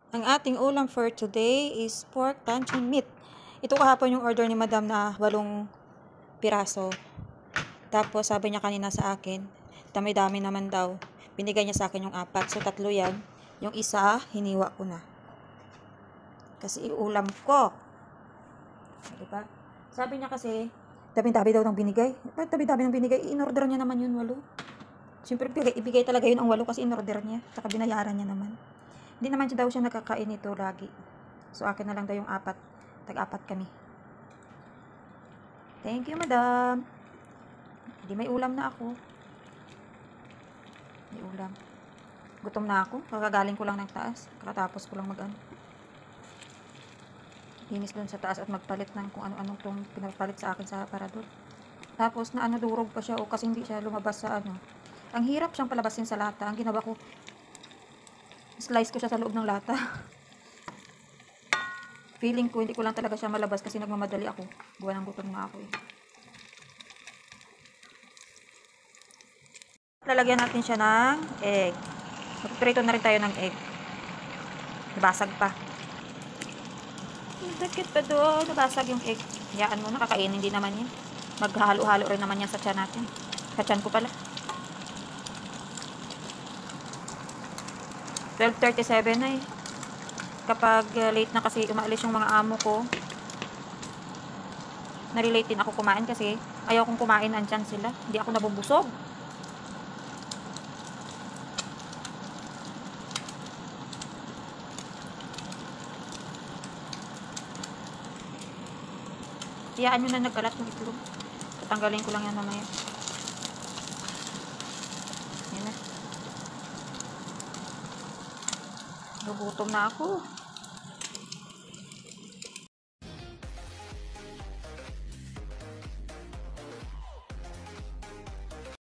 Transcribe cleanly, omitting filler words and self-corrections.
Ang ating ulam for today is pork tanchon meat. Ito kahapon yung order ni madam na 8 piraso. Tapos sabi niya kanina sa akin, dami-dami naman daw. Binigay niya sa akin yung 4. So 3 yan. Yung isa, hiniwa ko na. Kasi iulam ko. Diba? Sabi niya kasi, dami-dami daw ng binigay. Dami-dami ng binigay. In-order niya naman yun 8. Siyempre, ibigay talaga yun ang 8 kasi in-order niya. Saka binayaran niya naman. Hindi naman daw siya nakakain nito lagi. So, akin na lang daw yung 4. Tag-4 kami. Thank you, madam. Hindi, may ulam na ako. May ulam. Gutom na ako. Kakagaling ko lang ng taas. Kakatapos ko lang mag-ano. Linis dun sa taas at magpalit ng kung ano-ano itong pinapalit sa akin sa aparador. Tapos, durog pa siya. O kasi hindi siya lumabas sa ano. Ang hirap siyang palabasin sa lata. Ang ginawa ko, slice ko siya sa loob ng lata. Feeling ko, hindi ko lang talaga siya malabas kasi nagmamadali ako. Gawa ng gutom nga ako eh. Lalagyan natin siya ng egg. Magprito na rin tayo ng egg. Nabasag pa. Bakit pa doon? Nabasag yung egg. Hayaan mo na, kakainin din naman yan. Maghalo-halo rin naman yan sa tiyan natin. Sa tiyan ko pala. 12:37 na eh. Kapag late na kasi umaalis yung mga amo ko, narilate din ako kumain kasi ayaw kong kumain, andyan sila. Hindi ako nabubusog. Tiyaan nyo na nagkalat yung itlog. Tatanggalin ko lang yan mamaya. Yan na. Nagugutom na ako.